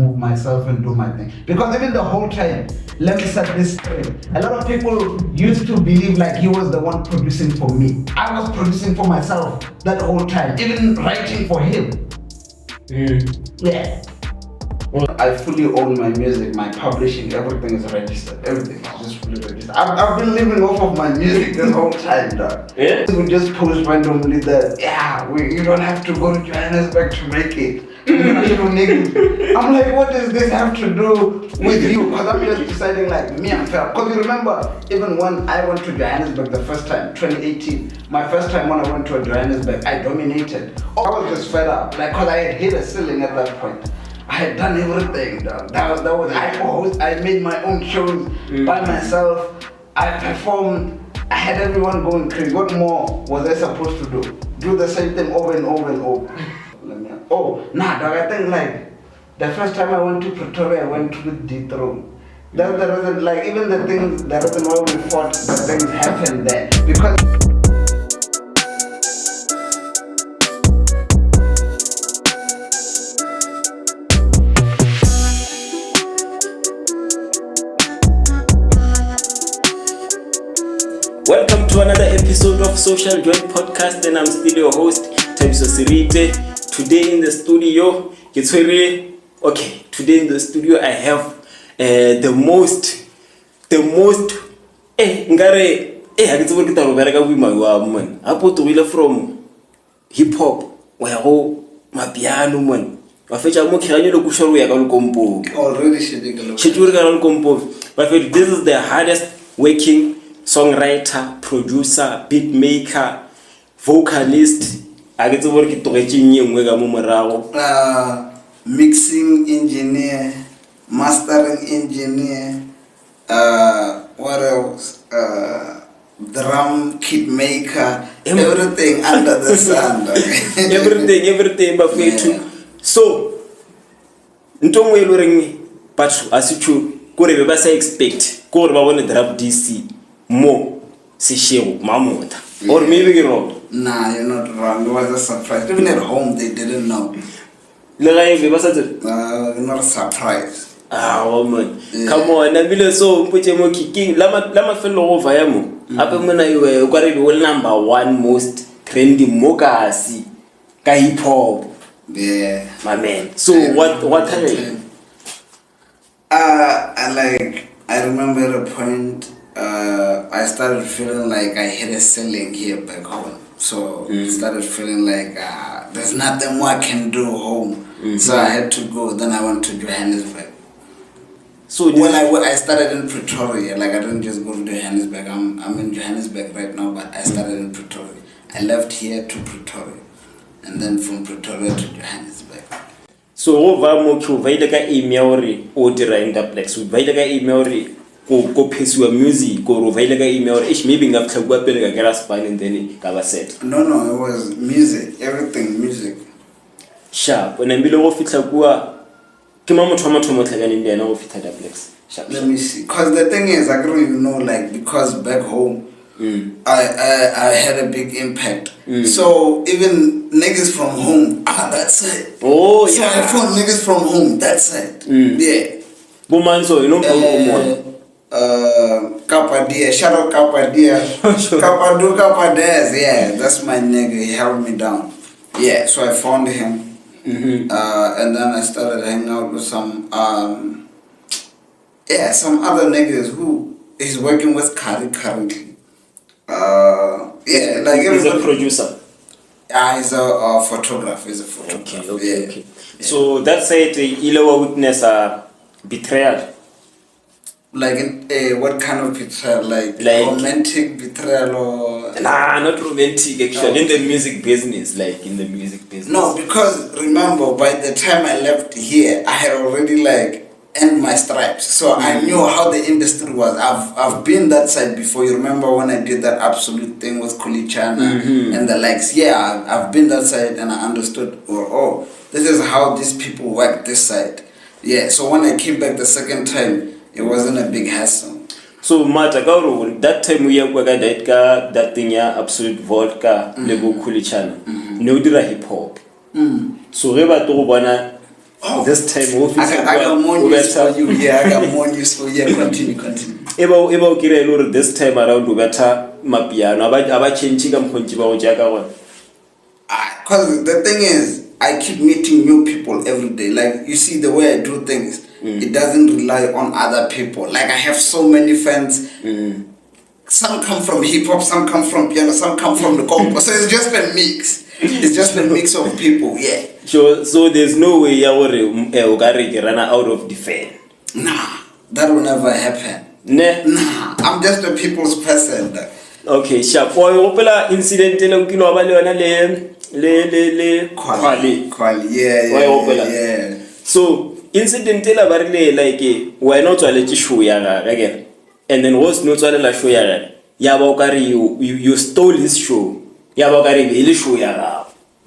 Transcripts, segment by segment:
move myself and do my thing. Because even the whole time, let me set this straight. A lot of people used to believe like he was the one producing for me. I was producing for myself that whole time, even writing for him. Yeah. I fully own my music, my publishing, everything is registered. Everything is just fully registered. I've been living off of my music this whole time, dog. Yeah? We just post randomly that, you don't have to go to Johannesburg to make it. I'm like, what does this have to do with you? Because I'm just deciding like, me, I'm fair. Because you remember, even when I went to Johannesburg the first time, 2018, my first time when I went to Johannesburg, I dominated. I was just fed up, like, because I had hit a ceiling at that point. I had done everything, dog. That was I co-host, I made my own shows by myself. I performed. I had everyone going crazy. What more was I supposed to do? Do the same thing over and over and over. Dog, I think like the first time I went to Pretoria, I went to Dethrone. That's the reason, like even the reason why we fought, the things happened there. Because welcome to another episode of Social Joint Podcast, and I'm still your host, Thabiso Sirite. Today in the studio, today in the studio I have the most from hip hop, mapiano man. Already this is the hardest working songwriter, producer, beat maker, vocalist. Mixing engineer, mastering engineer, what else? Drum kit maker, everything under the sun. everything but so but as you could expect drop DC more mamota. Or maybe you're wrong. Nah, you're not wrong. It was a surprise. Even at home, they didn't know. Not a surprise. Man. Yeah. Come on, Nabila, so put your kicking. Lama fellow over Yamo. Upamana, you were number one most trendy mokasi. Hip hop. Yeah. My man. So, what happened? I remember a point. I started feeling like I hit a ceiling here back home. So I started feeling like there's nothing more I can do home. So I had to go. Then I went to Johannesburg. So when I started in Pretoria, like I didn't just go to Johannesburg. I'm in Johannesburg right now, but I started in Pretoria. I left here to Pretoria, and then from Pretoria to Johannesburg. So over moku vaidaka email or dirindaplex. Vaidaka email go pursue music or vaidaka email. Maybe ngap tlagwa pele ka kera spine and then ka set. No, it was music. Everything music. Sharp. When I'm below fitla kuwa. Let me see. Because the thing is, I don't even know, like, because back home, I had a big impact. So even niggas from home, that side. Oh, so I found niggas from home, that side. Yeah. Woman, so you know, Kapadia, shout out Kapadia. Kapadez, yeah, that's my nigga. He held me down. Yeah, so I found him. And then I started hanging out with some other niggas who is working with Kari currently. He's a producer. He's a photographer. He's a photographer. Okay. So that's it. Ilawa witness betrayal. Like what kind of betrayal? Like romantic betrayal or? Nah, not romantic actually. In the music business, No, because remember, by the time I left here, I had already earned my stripes. So I knew how the industry was. I've been that side before. You remember when I did that absolute thing with Kulichana and the likes? Yeah, I've been that side and I understood. This is how these people work this side. Yeah. So when I came back the second time, it wasn't a big hassle. So Matagaru, that time we have that thing, absolute vodka, lego Kulichana. No dira hip hop. So Reba Tobana, Oh, this time I got more news for you. Yeah, I got more news for you. Yeah, continue. Eba ukire lori this time around ubeta mapiano aba change ka mkhonji ba o jaka gona. Because the thing is, I keep meeting new people every day. Like, you see, the way I do things, it doesn't rely on other people. Like, I have so many friends. Some come from hip hop, some come from piano, some come from the compo. So it's just a mix. It's just a mix of people, yeah. So there's no way Ugari run out of defense. Nah, that will never happen. Nah, I'm just a people's person. Okay, sharp. For opela incident kilo abale le quali, yeah. So incident barile like why not to let show ya again. And then was not to let show ya. Ya ba you stole his show. Ya ba ile show ya.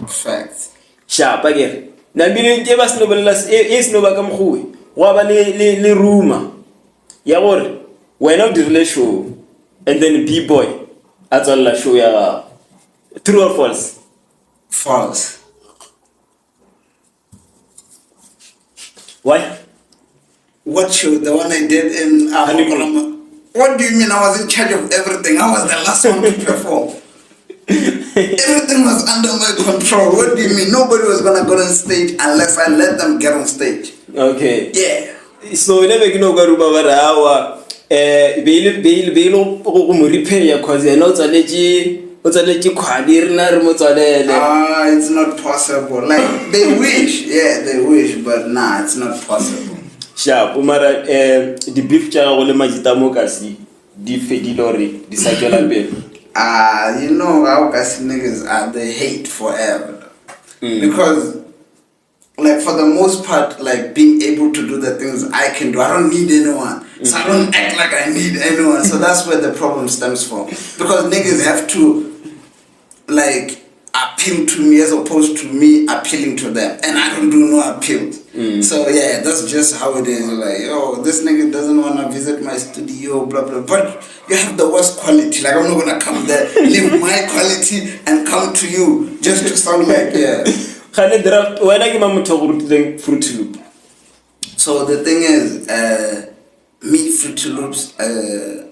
Facts. Sharp again. Na bile ke ba sino bela is no ba ka mkhue. Wa ba le rumor. Ya gore why not the show and then B-boy at all la show ya. True or false? False. Why? What show? The one I did in What do you mean I was in charge of everything? I was the last one to perform. Everything was under my control. What do you mean? Nobody was gonna go on stage unless I let them get on stage. Okay. Yeah. So never garuba barawa beilo go repair cause you're not it's not possible. Like they wish, but nah, it's not possible. Sharp, umara the beef cha go le majita mo kasi di fedilori di sajola be. You know how kasi niggas they hate forever. Because like for the most part, like being able to do the things I can do, I don't need anyone. So I don't act like I need anyone. So that's where the problem stems from. Because niggas have to like appeal to me as opposed to me appealing to them. And I don't do no appeals. So yeah, that's just how it is. Like, yo, this nigga doesn't want to visit my studio, blah, blah. But you have the worst quality. Like, I'm not going to come there, leave my quality and come to you just to sound like, yeah. So the thing is, me Fruity Loops,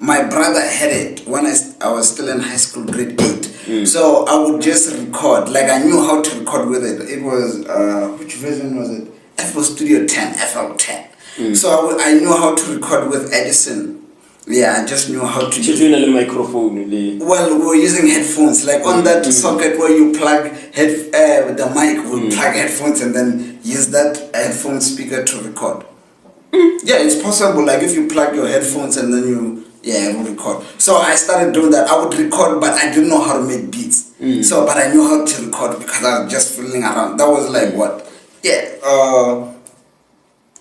my brother had it when I was still in high school, grade 8. So I would just record, like I knew how to record with it. It was, which version was it? FL Studio 10, FL10. So I knew how to record with Edison. Yeah, I just knew how to use a microphone. Well, we were using headphones, like on that socket where you plug with the mic, we plug headphones and then use that headphone speaker to record. Yeah, it's possible. Like if you plug your headphones and then it will record. So I started doing that. I would record, but I didn't know how to make beats. But I knew how to record because I was just fiddling around. That was like what? Yeah,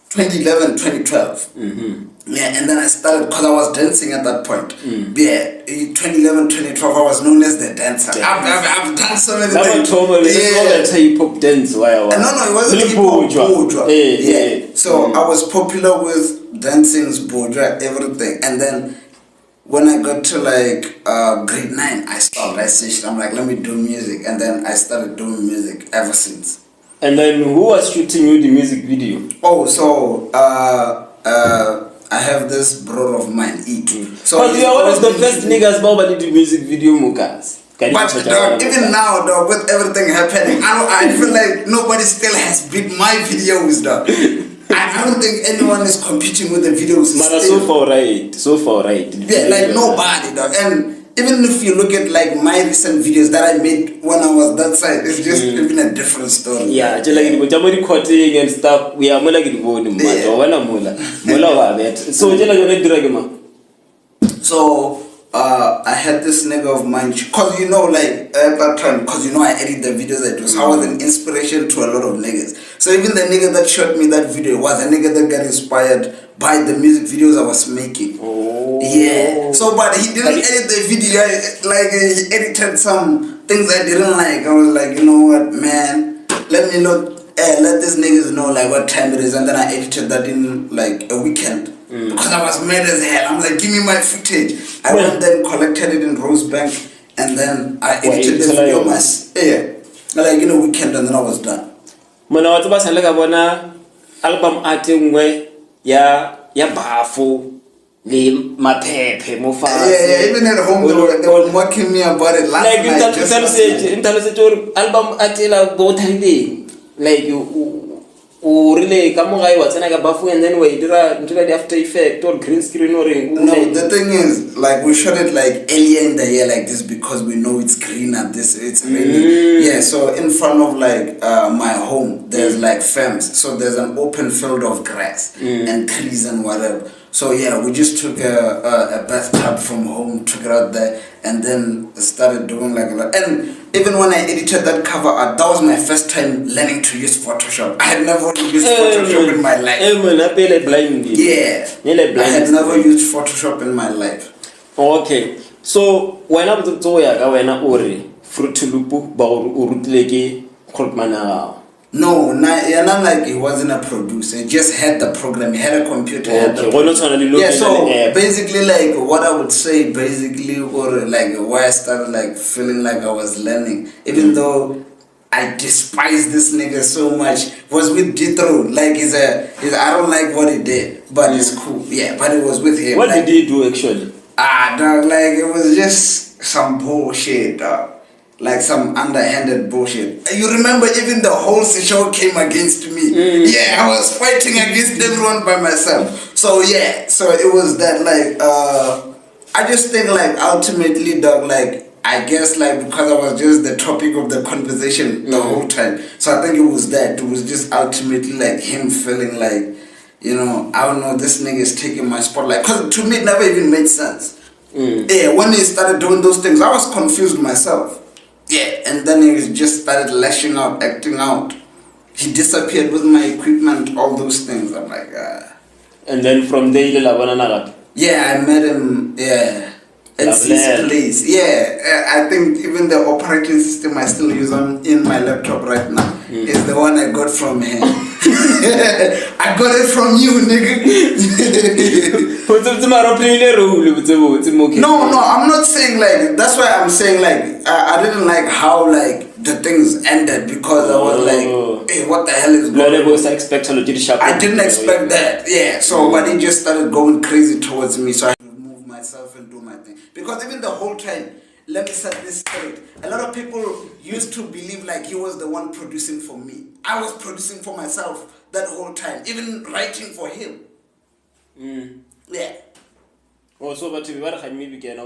2011, 2012. Yeah, and then I started, because I was dancing at that point. Yeah, 2011, 2012, I was known as the dancer. I've done so many things. That's how you pop dance. No, it wasn't hip hop. Yeah. So I was popular with dancings, Bodra, everything. And then when I got to like grade 9, I stopped. I switched. I'm like, let me do music. And then I started doing music ever since. And then who was shooting you the music video? Oh, so I have this brother of mine, E2. So you are one of the first niggas about the music video mukas. But dog, even now, dog, with everything happening, I feel like nobody still has beat my videos, dog. I don't think anyone is competing with the videos. But so far right. Yeah, like nobody, dog. And even if you look at like my recent videos that I made when I was that side, it's just even a different story. Yeah, just like the recording and stuff, we are more like the board. So I had this nigga of mine, cause you know, like at that time, cause you know I edit the videos I do, so I was an inspiration to a lot of niggas. So even the nigga that shot me that video was a nigga that got inspired by the music videos I was making. Yeah. So, but he didn't edit the video. Like he edited some things I didn't like. I was like, you know what, man? Let me not let these niggas know like what time it is, and then I edited that in like a weekend. Because I was mad as hell. I'm like, give me my footage. I went then collected it in Rosebank, and then I edited the video like in a weekend, and then I was done. album art ngwe ya bafu le maphephe mo fase. Yeah, even at home they were mocking me about it last like night. Like album art la go thing. Like you really ka mo gae wa tsena ka bafu and then we dira the after effect or green screen or no, the thing is, like, we shot it like earlier in the year like this because we know it's green at this, it's raining. Yeah, so in front of like my home there's like fence, so there's an open field of grass and trees and whatever. So yeah, we just took a bathtub from home, took it out there, and then started doing like that. And even when I edited that cover art, that was my first time learning to use Photoshop. I had never used Photoshop in my life. Yeah, I had never used Photoshop in my life. Okay, so when I'm to when I ori fruit loop ba o rutleke khotmana. No, not like he wasn't a producer. He just had the program. He had a computer. Yeah, so basically, like what I would say, basically, or like why I started like feeling like I was learning, even though I despise this nigga so much, was with Jethro. Like I don't like what he did, but it's cool. Yeah, but it was with him. What did he do actually? Dog, like it was just some bullshit, dog. Like some underhanded bullshit. You remember even the whole show came against me. Yeah, I was fighting against everyone by myself. So yeah, so it was that like I just think like ultimately, dog, like I guess like because I was just the topic of the conversation the whole time. So I think it was that. It was just ultimately like him feeling like, you know, I don't know, this nigga is taking my spotlight. Because to me it never even made sense. Yeah, when he started doing those things, I was confused myself. Yeah, and then he just started lashing out, acting out. He disappeared with my equipment, all those things. I'm like, And then from there, yeah, I met him, yeah, at his place. Yeah, I think even the operating system I still use in my laptop right now is the one I got from him. I got it from you, nigga. No, I'm not saying like, that's why I'm saying like, I didn't like how like the things ended because I was like, hey, what the hell is going on? I didn't expect that, yeah. So, but he just started going crazy towards me, so I had to move myself and do my thing. Because even the whole time, let me set this straight. A lot of people used to believe like he was the one producing for me. I was producing for myself that whole time, even writing for him. Yeah. Oh, so but we were maybe can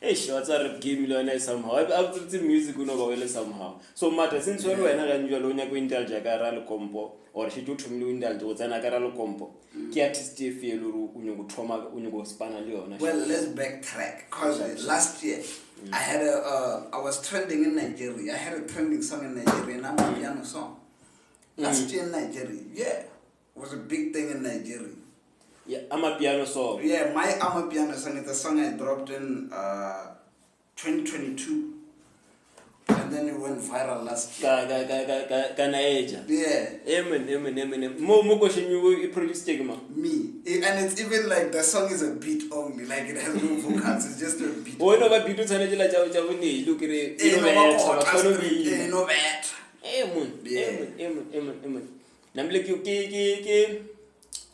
what's a rap game somehow. I've the music somehow. So matter since when I knew alone go intel jagaral compo or she took to me indal to an agaral compo. Kiatis feel trauma unigo spanali. Well, let's backtrack because last year I had I was trending in Nigeria. I had a trending song in Nigeria and I'm a piano song. Last year in Nigeria, yeah. It was a big thing in Nigeria. Yeah, I'm a piano song. Yeah, my I'm a piano song is a song I dropped in 2022. And then it went viral last year. Yeah. Amen. Mo question you produce me. And it's even like the song is a beat only, like it has no vocals, it's just a beat. Oh, no, but beat look at it. You know that. Amen. Namle ke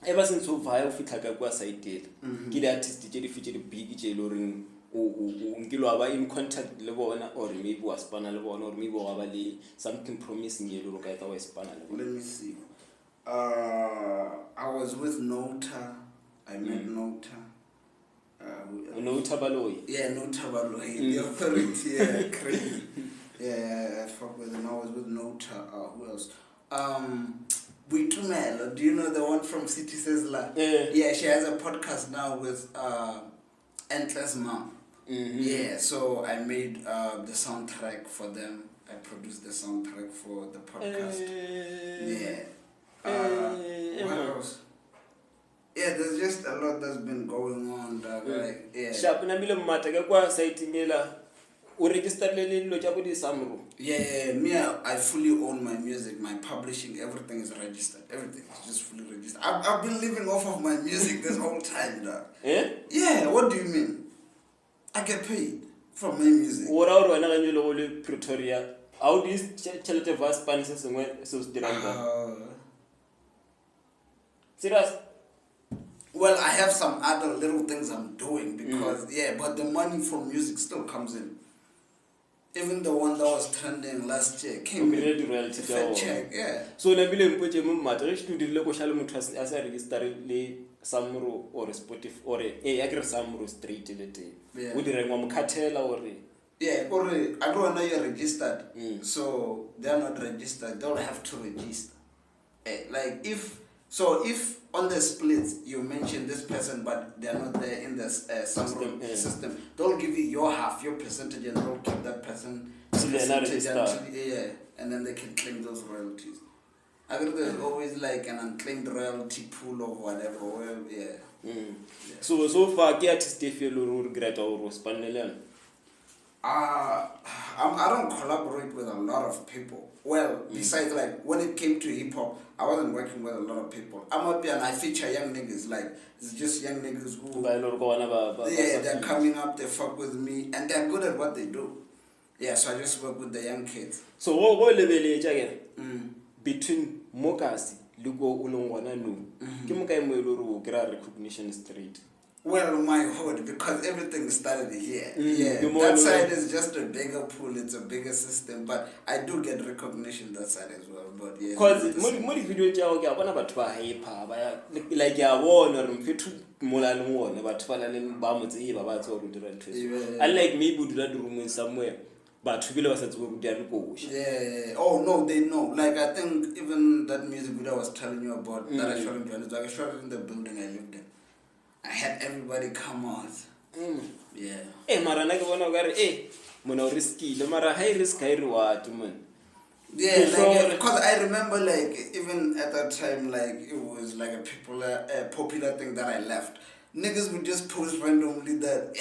ever since so far ufika kwa side ke the artist je di feature big je loring o nkilo aba in contact le bona or maybe was spana le bona or maybe wa ba le something promising ye lo ka eta wa spana le. Let me see. I was with Nota. I met Nota. Nota Baloy. Yeah, Nota Baloy. The authority, yeah, crazy. Yeah, I fuck with him. I was with Nota. Who else? Betrayal. Do you know the one from City Sizzler? Yeah, she has a podcast now with Endless Mom. Yeah, so I made the soundtrack for them. I produced the soundtrack for the podcast. What else? Yeah, there's just a lot that's been going on. Like, yeah. Yeah, me, I fully own my music, my publishing, everything is registered. Everything is just fully registered. I've been living off of my music this whole time, dog. Yeah? Yeah, what do you mean? I get paid from my music. What are Pretoria How do you chelete va Spanish se sengwe se se dirang jang? Serious? Well, I have some other little things I'm doing because but the money from music still comes in. Even the one that was trending last year came in. Royalty Fair check, yeah. So na bile mpotse mo matla re studio le go shale motho a sa register le Samro or Spotify or I agree Samro straight le te. O direng wa mokhathela or yeah, or I don't know you're registered. So they're not registered, they'll have to register. Like if on the splits you mention this person but they're not there in the system, they'll give you your half, your percentage, and they'll keep that person percentage until, and then they can claim those royalties. I think there's always like an unclaimed royalty pool or whatever. Well, So far, ke artist e feel o regret or spannelang. I don't collaborate with a lot of people. Well, besides like when it came to hip hop, I wasn't working with a lot of people. I'm up here and I feature young niggas. Like it's just young niggas who they're coming up, they fuck with me, and they're good at what they do. Yeah, so I just work with the young kids. So what level again? Between Mokasi, Lugo Ulongwana no. Kimukai Mweluru gra recognition straight. Well, my hood, because everything started here. That side is just a bigger pool, it's a bigger system, but I do get recognition that side as well. But yeah, because more video jao ke bona batho ba hyper ba like ya bona re mfethu molalo ngone batho ba le ba motse ba ba tso go dira ntho. Unlike maybe o dira room somewhere. But people are saying oh no, they know. Like I think even that music video I was telling you about that I shot in Johannesburg, I shot it in the building I lived in. I had everybody come out. Yeah. Mara na ke bona gore mona risky, le mara high risk high reward man. Yeah, like because I remember like even at that time like it was like a popular thing that I left. Niggas would just post randomly that,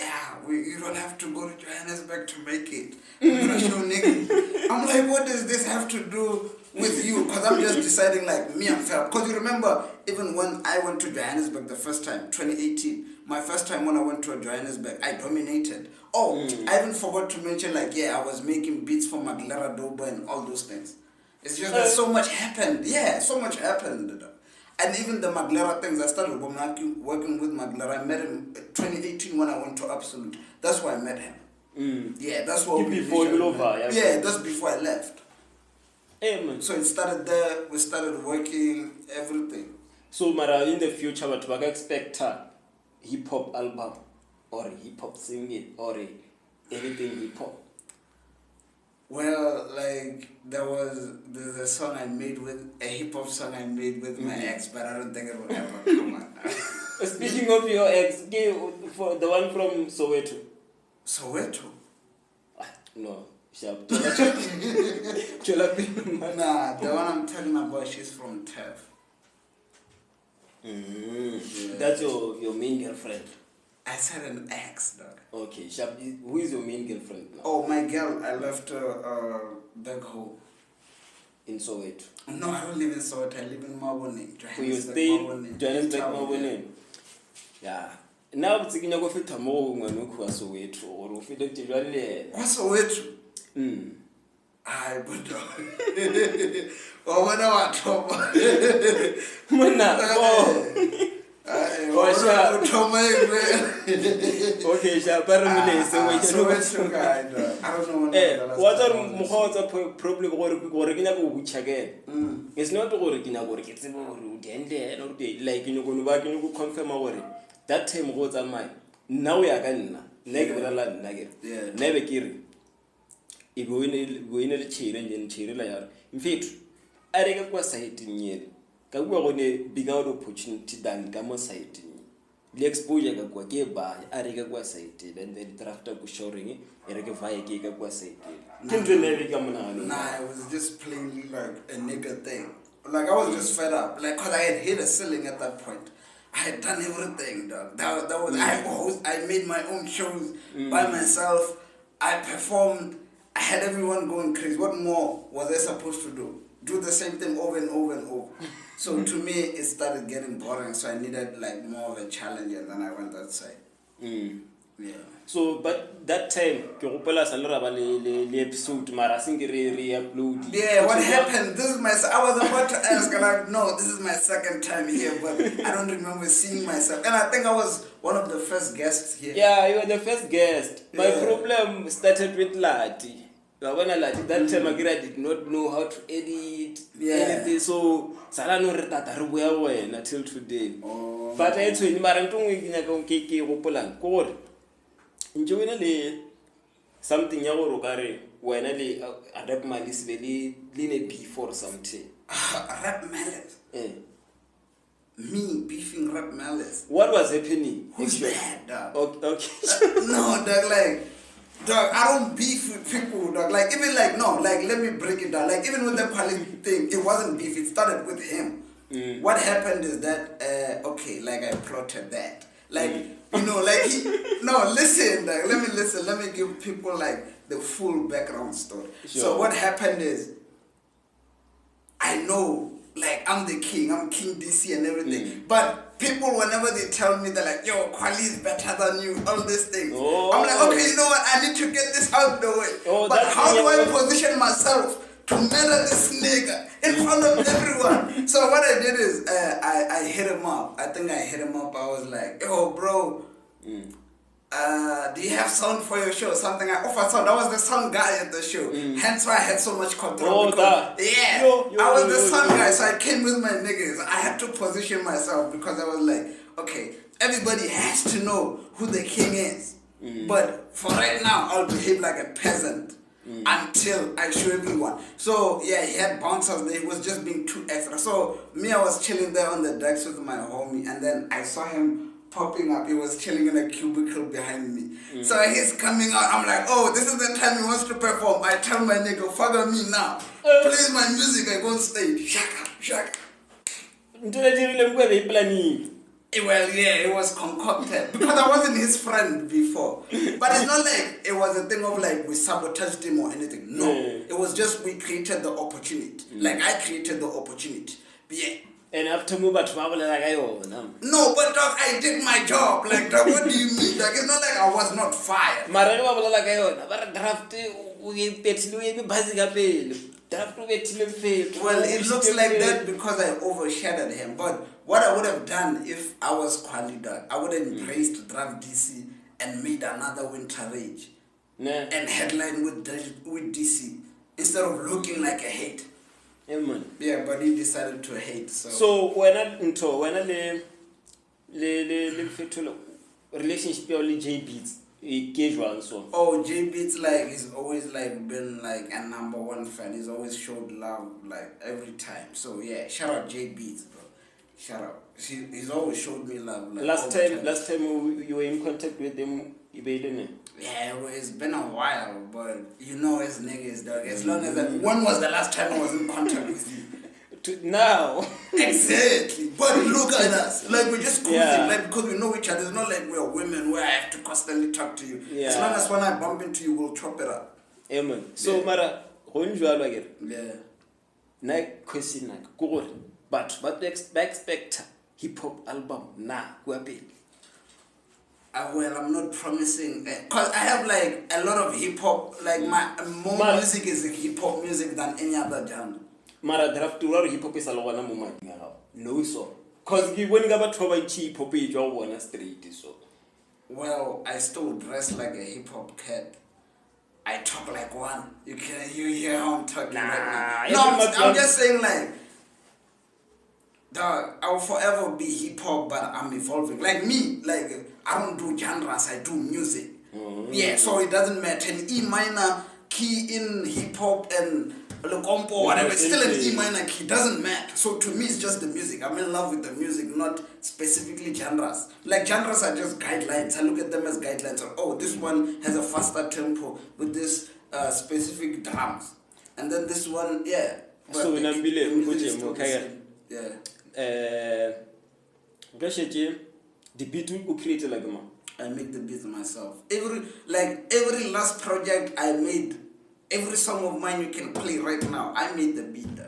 you don't have to go to Johannesburg to make it. I'm gonna show niggas. I'm like, what does this have to do with you? Because I'm just deciding like, me and Fel. Because you remember, even when I went to Johannesburg the first time, 2018, my first time when I went to Johannesburg, I dominated. I even forgot to mention like, I was making beats for Maglera Doba and all those things. It's just that so much happened. Yeah, so much happened. And even the Maglera things, I started working with Maglera. I met him 2018 when I went to Absolute. That's why I met him. Yeah, that's what before you over. Yeah, that's before I left. Man. So it started there. We started working everything. So, Mara, in the future, what we expect hip hop album or hip hop singing or anything hip hop. Well, like there's a song I made with a hip hop song I made with my ex, but I don't think it will ever come out. Speaking of your ex, for the one from Soweto. Soweto? No, sharp. Nah, the one I'm telling about, she's from Tef. That's your main girlfriend. I said an ex, dog. Okay, sharp. Who is your main girlfriend now? Oh, my girl, I left her back home. In Soweto? No, I don't live in Soweto. I live in Mabone. You stay in Johannesburg, Mabone? Yeah. Now it's going to go fit a more when you go to Soweto or fit a Tirale. What's Soweto? I but oh, when I talk about okay, apparently I don't know what probably it's not like you know back you confirm that time was mine. Now we are gonna never kiri. If we in a chair and chair layer. In fact, I think it was site in year. Can we on a big out opportunity than Gamma site? The exposure got what gave by Ariga was cited, and then drafter was showing Eric Vaya was cited. Nah, I was just plainly like a nigga thing. Like I was just fed up. Like, cause I had hit a ceiling at that point. I had done everything, dog. That was I made my own shows by myself. I performed. I had everyone going crazy. What more was I supposed to do? Do the same thing over and over and over. So to me, it started getting boring. So I needed like more of a challenge, and then I went that side. Yeah. So but that time ke gopola sa le raba le episode mara sing re upload. Yeah, what happened? This is my. I was about to ask, like, no, this is my second time here, but I don't remember seeing myself. And I think I was one of the first guests here. Yeah, you were the first guest. My Yeah. problem started with Lati. That time I did not know how to edit anything, so sala no re tata re boya wena till today. Oh. But I tshweni mara ntong e nya ka ke gopolang ko gore ntse wena le something ya gore ka re wena le adapt mali se le ne beef or something. Rap malice. Me beefing rap malice. What was happening? Who's that, dog? Okay. No, dog, like, dog, I don't beef with people, dog. Like, even like, no, like, let me break it down. Like, even with the quality thing, it wasn't beef. It started with him. What happened is that, okay, like, I plotted that. Like, you know, like, no, listen, dog, let me give people, like, the full background story. Sure. So what happened is, I know, like, I'm the king, I'm King DC and everything. But people, whenever they tell me, they're like, yo, Kwali is better than you, all these things. Oh. I'm like, okay, you know what, I need to get this out the way. Oh, but how do I yeah. position myself to murder this nigga in front of everyone? So what I did is, I hit him up. I think I hit him up. I was like, yo, bro, do you have sound for your show? Something I offered sound. I was the sound guy at the show. Hence why I had so much control. Oh, that. Yeah. Yo, I was the sound guy, so I came with my niggas. I had to position myself because I was like, okay, everybody has to know who the king is. But for right now, I'll behave like a peasant until I show everyone. So yeah, he had bouncers there. He was just being too extra. So me, I was chilling there on the decks with my homie, and then I saw him popping up. He was chilling in a cubicle behind me. So he's coming out. I'm like, oh, this is the time he wants to perform. I tell my nigga, follow me now. Play my music. I go on stage. Shaka. Well, yeah, it was concocted because I wasn't his friend before. But it's not like it was a thing of like we sabotaged him or anything. No, it was just we created the opportunity. Like I created the opportunity. But yeah. And after move at travel like I own. No, but dog, I did my job. Like, dog, what do you mean? Like, it's not like I was not fired. Marano like I own. But draft we bet you basic appeal. Draft fail. Well, it looks like that because I overshadowed him. But what I would have done if I was Kwali, dog, I would have embraced Draft DC and made another Winter Rage. And headline with DC instead of looking like a hate. Yeah, but he decided to hate. So when I le relationship with JB casual so. Oh, JB like he's always like been like a number one fan. He's always showed love like every time. So yeah, shout out JB, bro. Shout out. He's always showed me love. Like, last time you were in contact with him, you made it. Yeah, it's been a while, but you know his niggas, dog. As long as when was the last time I was in contact with you? Now. Exactly. But look at us. Like we're just cruising, like because we know each other. It's not like we're women where I have to constantly talk to you. Yeah. As long as when I bump into you, we'll chop it up. Amen. So Mara, again. Yeah. Na question like go but what do you expect hip hop album nah well, I'm not promising because I have like a lot of hip hop. Like my more music is hip hop music than any other genre. Mara draft to hip hop is a lot of moment now. No so because when you got to hip hop you don't want to street so. Well, I still dress like a hip hop cat. I talk like one. You hear how I'm talking right now. No, I'm just saying like. Dog, I will forever be hip hop, but I'm evolving. Like me, like I don't do genres, I do music. Yeah, so it doesn't matter. An E minor key in hip hop and the compo, whatever, it's still an E minor key. Doesn't matter. So to me, it's just the music. I'm in love with the music, not specifically genres. Like genres are just guidelines. I look at them as guidelines. Oh, this one has a faster tempo with this specific drums, and then this one, yeah. But so when I'm yeah. The beat you created like I make the beats myself. Every last project I made, every song of mine you can play right now. I made the beat.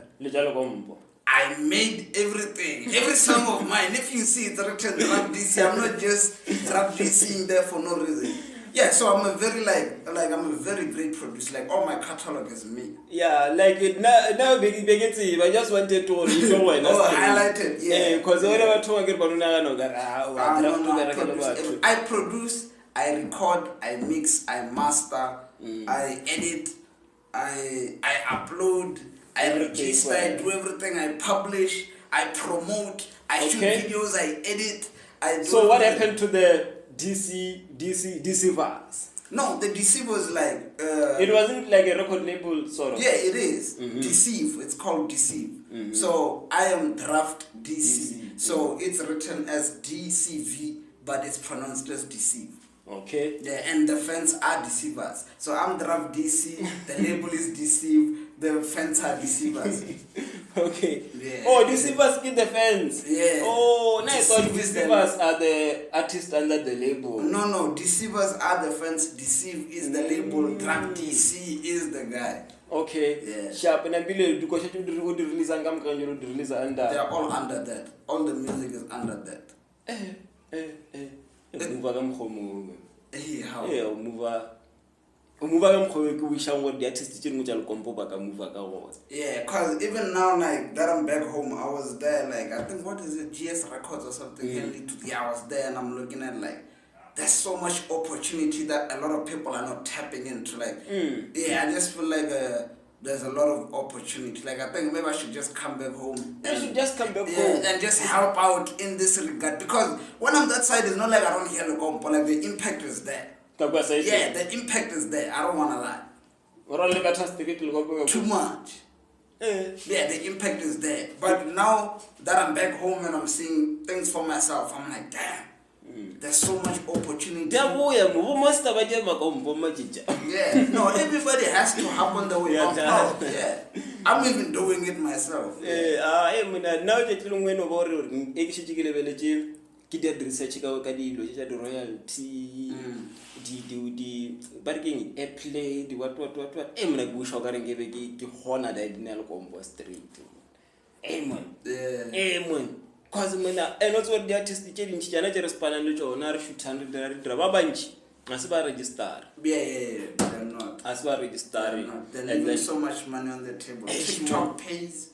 I made everything. every song of mine, if you see it's written Rap DC, I'm not just Rap DCing there for no reason. Yeah, so I'm a very I'm a very great producer. Like all my catalog is me. Yeah, like it now big I just wanted to highlight it. Yeah, because whatever to get I produce, I record, I mix, I master, I edit, I upload, I register, I do everything, I publish, I promote, I shoot videos, I edit, I do. So what happened to the DC verse? No, the DC was like it wasn't like a record label sort of. Yeah, it is. Deceive. It's called Deceive. So I am Draft DC. So it's written as DCV, but it's pronounced as Deceive. Okay. Yeah, and the fans are deceivers. So I'm Draft DC. The label is Deceive. The fans are deceivers. Okay. Yeah. Oh, deceivers get the fans. Yeah. Oh, nice. So deceivers are the artists under the label. No. Deceivers are the fans. Deceive is the label. Draft DC is the guy. Okay. Yeah. Sharp and I believe because you release and come can you release under. They are all under that. All the music is under that. How? Yeah, cause even now like that I'm back home, I was there like I think what is it, GS Records or something. I was there and I'm looking at like there's so much opportunity that a lot of people are not tapping into. Like yeah, I just feel like there's a lot of opportunity. Like I think maybe I should just come back home. You should just come back home and just help out in this regard because when I'm that side, it's not like I don't hear the comp, but like the impact is there. Yeah, the impact is there. I don't wanna lie. Too much. Yeah, the impact is there. But now that I'm back home and I'm seeing things for myself, I'm like, damn. There's so much opportunity. Yeah, no, everybody has to happen the way I'm proud. Yeah, I'm even doing it myself. Yeah, now that you know research the royalty, the bargaining airplay, the what. I'm like bush or give a honor that didn't combo street. Amen. Cause and also what the artist challenge Janaja Spanano or shoot 100 Drabanchi. As far register. Yeah, they're not. As far register. They're leaving so much money on the table. TikTok pays.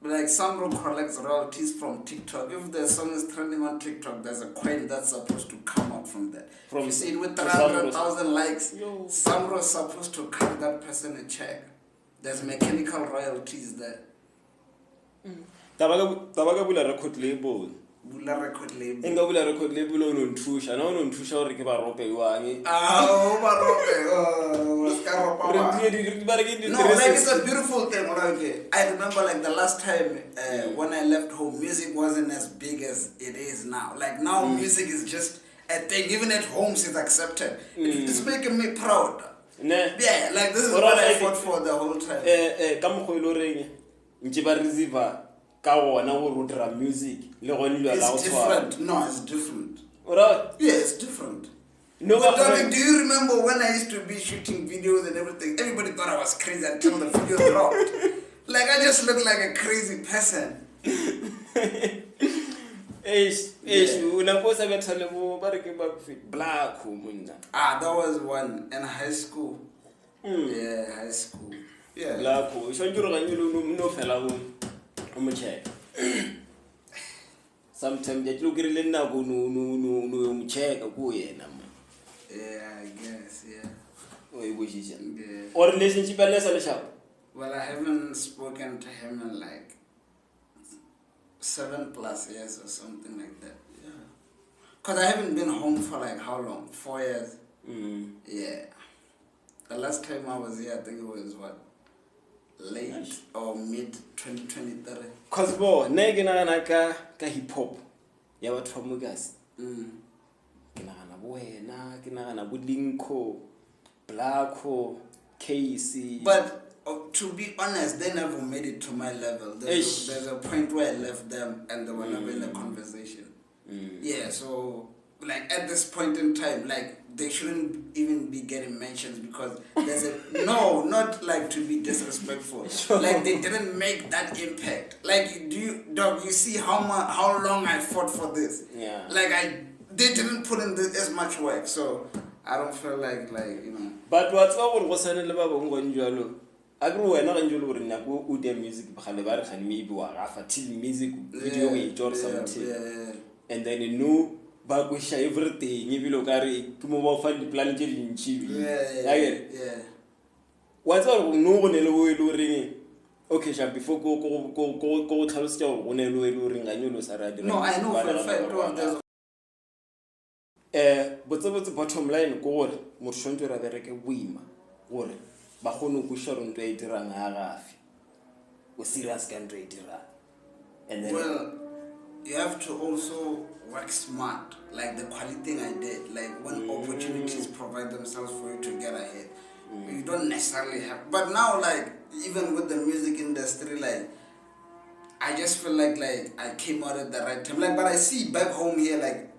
Like Sandro collects royalties from TikTok. If the song is trending on TikTok, there's a coin that's supposed to come out from that. From you see it with 300,000 likes, Sandro's supposed to cut that person a check. There's mechanical royalties there. Tabaga bula record label. Bula record label. Enga bula record label on Trusha. No on Trusha or Rikiba Rope wangi. No, like it's a beautiful thing. I remember like the last time when I left home, music wasn't as big as it is now. Like now music is just a thing. Even at home it's accepted. It's making me proud. Yeah, like this is what I fought for the whole time. Music. It's different. No, it's different. Right? Yeah, it's different. No, do you remember when I used to be shooting videos and everything? Everybody thought I was crazy until the video dropped. Like I just looked like a crazy person. Black. That was one in high school. Yeah, high school. Yeah. Black. Sometimes that look really now no check a yeah, I guess, yeah. Or relationship unless well, I haven't spoken to him in like 7+ years or something like that. Yeah. Cause I haven't been home for like how long? 4 years. Yeah. The last time I was here, I think it was what? Late or mid 2023. Cause bo negina ka hip hop ya batho ba guys kinagana buena kinagana bulinko blacko KC but to be honest they never made it to my level. There's a point where I left them and they were never in a conversation. Yeah, so like at this point in time, like they shouldn't even be getting mentions because there's a no, not like to be disrespectful. Sure. Like they didn't make that impact. Like dog, you see how long I fought for this. Yeah. Like they didn't put in as much work, so I don't feel like you know. But what's our wasn't le ba bang go njalo. Agro wena ga njolo gore nako o de music ba gale ba re ga maybe wa gafa till music video we or something. Yeah. And then you know ba go sha everything e bilo ka re ke mo ba fa di plan tse dintsi. Yeah. What's our no go ne le go ile ring. Okay, sha before go tlhalositse go ne le go ring ga nyolo sa radio. No, I know for a fact there's bottom line ko gore motho tshwantse ra bereke boima gore ba gone go share ntwe e dirang ga gafi o serious ka ntwe e dirang. And then well, you have to also work smart, like the quality thing I did, like when opportunities provide themselves for you to get ahead. You don't necessarily have, but now like even with the music industry, like I just feel like I came out at the right time. Like, but I see back home here, like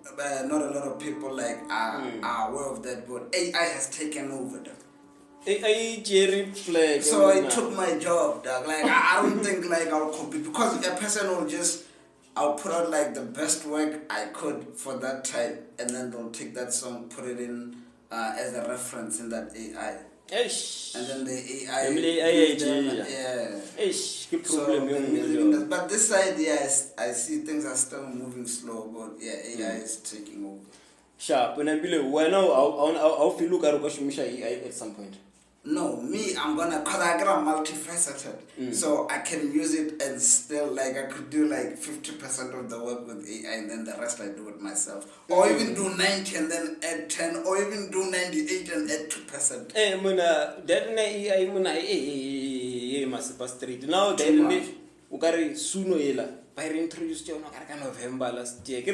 not a lot of people like are aware of that. But AI has taken over them. AI Jerry flag. So I took my job, dog. Like I don't think like I'll compete because a person will just I'll put out like the best work I could for that time, and then they'll take that song, put it in as a reference in that AI. Eish. And then the AI. Yeah. Eish, good problem. But this side, yes, I see things are still moving slow, but yeah, AI is taking over. Sharp. When I believe, why now? I'll feel look at AI at some point. No, me, I'm gonna, cause I got a multifaceted, so I can use it and still like I could do like 50% of the work with AI, and then the rest I do it myself, or even do 90 and then add 10, or even do 98 and add 2%. Eh, muna that na AI muna masipa street now. Then ukari suno yela. By introduced you kind November last year. Me,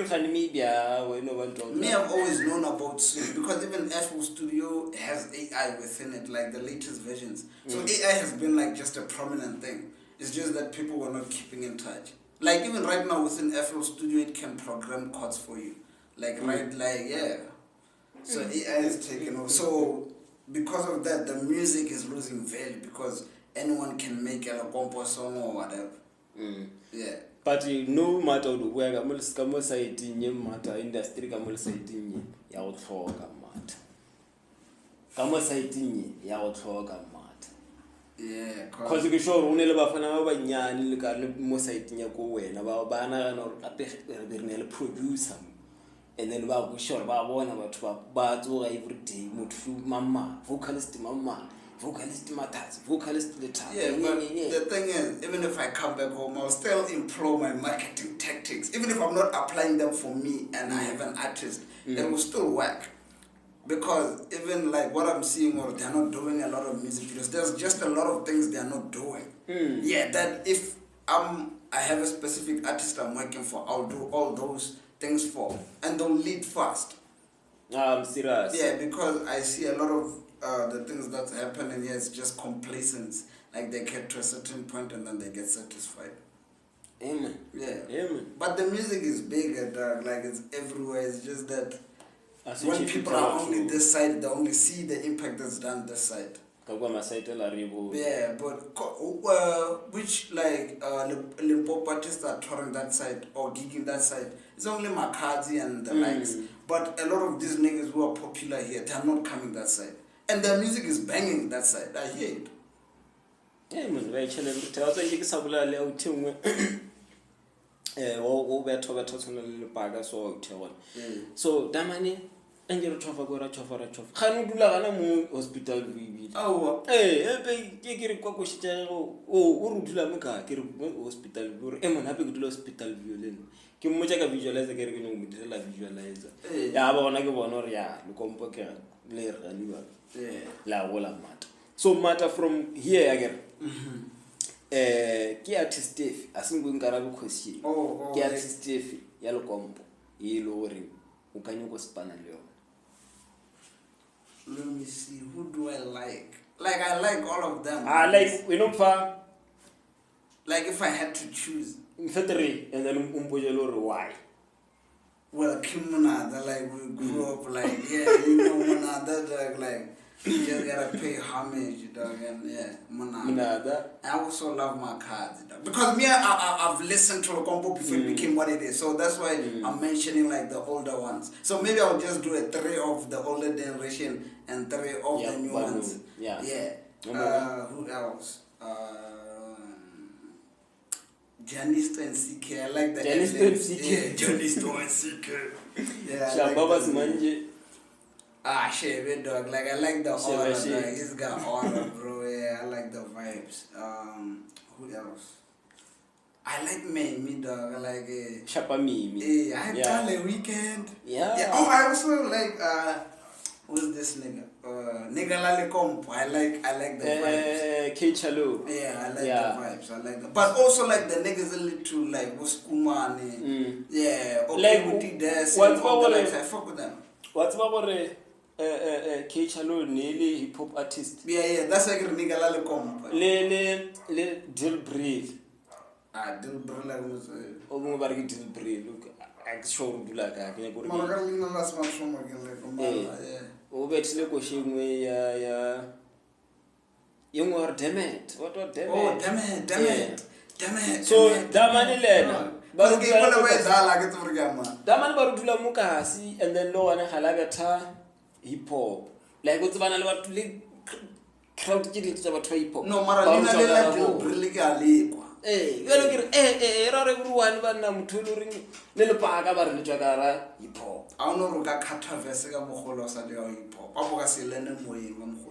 I've always known about Suno because even FL Studio has AI within it, like the latest versions. So AI has been like just a prominent thing. It's just that people were not keeping in touch. Like even right now within FL Studio, it can program chords for you. So AI is taking over. So because of that, the music is losing value because anyone can make a compo song or whatever. Yeah. But no matter where kamo side nye matter industry kamo side nye ya go tlhoka matter. Kamo side nye ya go tlhoka matter. Yeah, cause ke sure o ne le bafana ba banyane le ka le mo side nye ko wena ba na no gape re ne le producer. And then ba go sure ba bona batho ba tsoga every day motho mama vocalist matters, vocalist letter. Yeah, but the thing is, even if I come back home, I'll still employ my marketing tactics. Even if I'm not applying them for me and I have an artist, it will still work. Because even like what I'm seeing, or they're not doing a lot of music videos. There's just a lot of things they're not doing. Yeah, that if I have a specific artist I'm working for, I'll do all those things for, and they'll lead fast. I'm serious. Yeah, because I see a lot of the things that's happening here is just complacence. Like they get to a certain point and then they get satisfied. Amen. Yeah. Amen. But the music is bigger, dog. Like it's everywhere. It's just that when people are only this side, they only see the impact that's done this side. Yeah, but which like Limpopo artists are touring that side or gigging that side? It's only Makazi and the likes. But a lot of these niggas who are popular here, they're not coming that side. And their music is banging that side. I hear it. Yeah, man. Very challenging. Tell us you can sabula le utimwe. O beto tsona le paga so utewa. So damani engero chofa go ra chofa. Khanu dula gana mo hospital vivi. Oh. Pe ke re kwa go shitse o rutula mo ka ke re hospital vivi. Mona hape go dula hospital vivi. Ke mmotsa ka visualizer ke re ke no mo direla visualizer. Ya ba bona ke bona re ya le kompo ke le re ganiwa. La gola mata. So matter from here again. Ke artist Steve asingo nkarabe question. Ke artist Steve ya le kompo e lo re o ka nyoko spana le yona. Let me see, who do I like? Like I like all of them. Like we know fa. Like if I had to choose. Three and then umpojelo why. well, Kimuna, like we grew up like, yeah, you know, Muna, dog, like, you just gotta pay homage, dog, and yeah, Muna. I also love my cards, dog. Because me, I've listened to a combo before it became what it is, so that's why I'm mentioning like the older ones. So maybe I'll just do a 3 of the older generation and 3 of the new ones. Yeah. Who else? Janisto and CK. I like the Janisto and CK. Yeah, Janisto and CK. Yeah. Shababa's Manje. Shebe dog. Like I like the aura, dog. He's got aura, bro. Yeah, I like the vibes. Who else? I like me dog. I like Shapa Mimi. Yeah, I done a weekend. Yeah. Oh, I also like who's this nigga? Nigga Lalikomp. I like the vibes. K-Chalo. Yeah, I like the vibes. I like the, but also like the niggas a little like Waskumani. Yeah, okay, like what's I fuck with them. What's about K-Chalo nearly hip hop artist? Yeah, that's like nigga Lalikomp. Le Dilbril. Dilbril like was Dilbril. Look, I show you like I can go. Margarina last month from yeah. Obviously, yeah. You were damn it. What damn it? Oh, damn it. So, Damani Lena. But okay, what away that Daman Barutula Mukasi and then low and Halagata hip hop. Like what's one about to crowd kids about hip hop. No, Margarina Dilbril. Hey, you're looking everyone, but I'm tutoring little Pagabar Jagara hip hop. I don't know Kata Vesega Moholosa hip hop.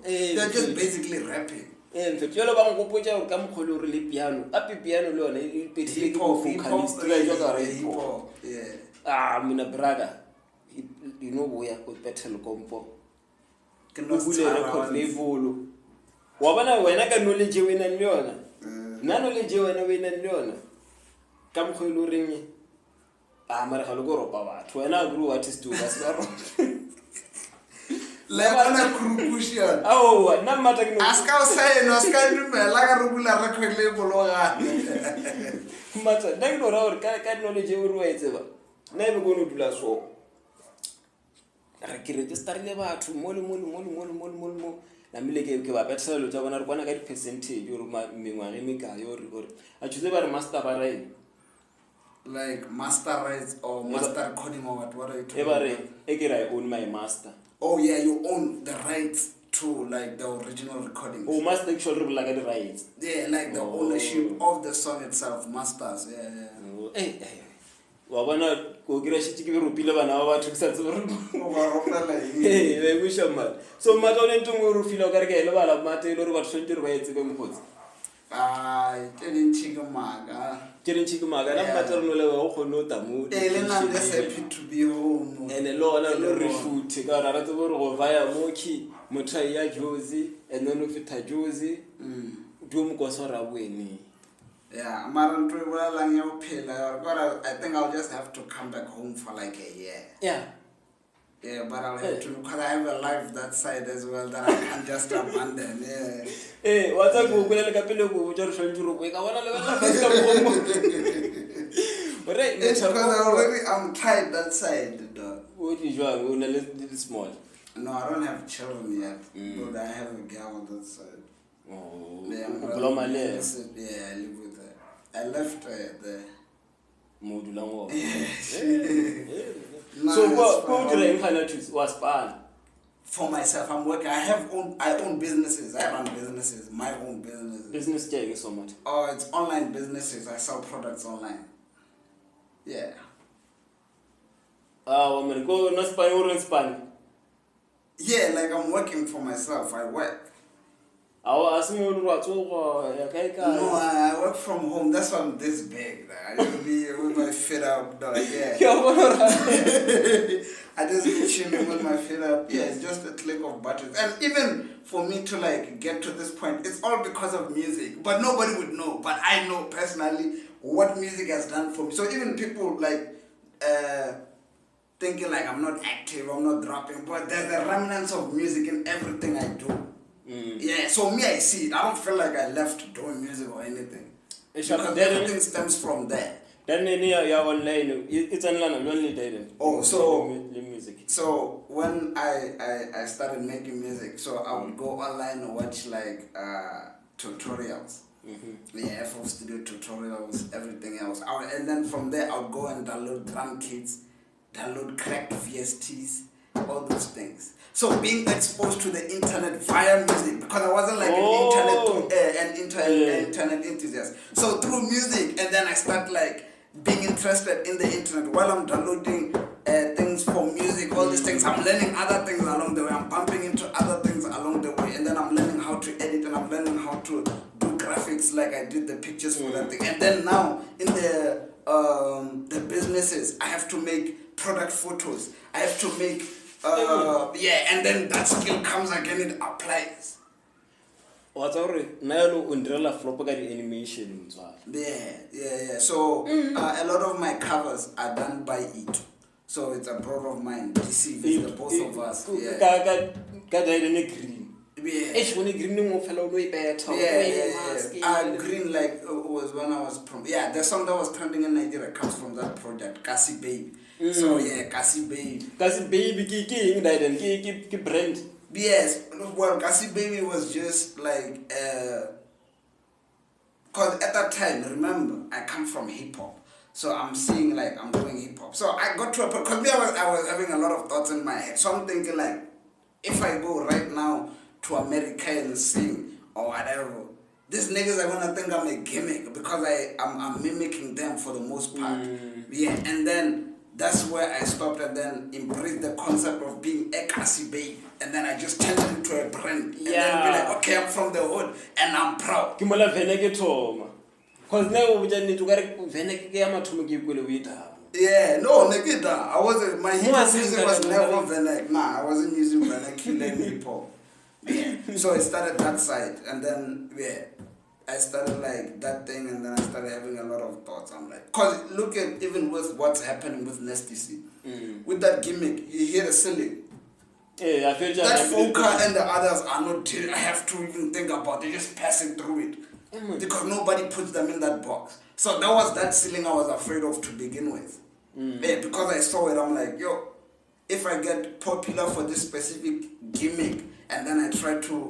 They're just basically rapping. In fact, you're about to put out come color piano. Happy piano alone, it's hip hop. Yeah. I'm in a braga. You know where with Betrayal compo. Wabana when I can knowledge you in a leona. None only Joe and a win and leona. Come coloring. I'm a halogoro power. When I grew artist too, that's Lemana Krukushan. Oh, not matter. Ask how say no scan like a regular record label. Matter, then go out, can't knowledge you ways ever. Never going to do last war. I can just start about to molu. Namileke ke ba Betrayal tsa bona re bona ka di percentage yo mengware meka yo re a tshutse ba re master ba re like master rights or master recording or what are you talking about? I own my master. Oh yeah, you own the rights to like the original recording. Oh, master actually like the rights. Yeah, like the ownership of the song itself, masters. Yeah. Hey. Wa bona go kira shiti ke rupile bana ba batho tsa tsoro. Hey, we wish man. So matone ntungu rufile ka re ke le bala mate le re batho tshwantse re ba etse ka mphotsi. Telling Chikumaga. Na mate re no le go khono tamu. I'm just happy to be home. And a lot of refute ka ra tse bo re go vaya moki motho ya Jozi and then of it Jozi. Dum go so ra bweni. Yeah, I think I'll just have to come back home for like a year. Yeah, but I'll have to, because I have a life that side as well that I can't just abandon. Yeah. Hey, what's up? Go le ka pele go tjara shonjuru go ka bona le ba It's because I'm tired that side, dog. What is wrong? Una little small. No, I don't have children yet, but I have a girl on that side. Oh, yeah, I live with her. I left her there. Modulango. No, so what did I find out was bad? For myself, I'm working. I own businesses. I run businesses, my own businesses. Business getting so much. Oh, it's online businesses. I sell products online. Yeah. Oh, I'm gonna go not Spain or in Spain. Yeah, like I'm working for myself. I work. No, I work from home. That's why I'm this big. I just be with my feet up, dog. Yeah. I just be chilling with my feet up. Yeah, it's just a click of buttons. And even for me to like get to this point, it's all because of music. But nobody would know. But I know personally what music has done for me. So even people like thinking like I'm not active, I'm not dropping, but there's a remnants of music in everything I do. Yeah, so me, I see it. I don't feel like I left doing music or anything. Because everything stems from there. Then you're online. It's online. Only day. Oh, so music. So when I started making music, so I would go online and watch like tutorials. Yeah, FL Studio tutorials, everything else. And then from there, I'll go and download drum kits, download cracked VSTs, all those things. So being exposed to the internet via music, because I wasn't like an internet enthusiast. So through music, and then I start like being interested in the internet while I'm downloading things for music, all these things. I'm learning other things along the way. I'm bumping into other things along the way, and then I'm learning how to edit, and I'm learning how to do graphics, like I did the pictures for that thing. And then now in the businesses, I have to make product photos. I have to make and then that skill comes again, it applies. What's already now umbrella flop animation. Yeah. So a lot of my covers are done by it. So it's a brother of mine, DC, it's the both of us. Green like was when I was the song that was trending in Nigeria comes from that project, Kasi Baby. So yeah, Kasi Baby. Kasi Baby ki brand. Yes, well, Kasi Baby was just like because at that time, remember, I come from hip hop. So I'm seeing like I'm doing hip hop. So I got to a point, because I was having a lot of thoughts in my head. So I'm thinking like, if I go right now to America and sing or whatever, these niggas are gonna think I'm a gimmick because I'm mimicking them for the most part. Yeah, and then that's where I stopped and then embraced the concept of being a Kasi Baby. And then I just turned it into a brand. And then be like, okay, I'm from the hood and I'm proud. Because now we just need to get I wasn't. My hip hop music was never Venek. Nah, I wasn't using vernacular in hip hop. Yeah. So I started that side, and then I started like that thing, and then I started having a lot of thoughts. I'm like, cause look at even with what's happening with Nasty C, with that gimmick, you hear the ceiling. Yeah, I feel that Foka and the others are not. I have to even think about. They're just passing through it. Because nobody puts them in that box. So that was that ceiling I was afraid of to begin with. Yeah, because I saw it, I'm like, yo, if I get popular for this specific gimmick and then I try to...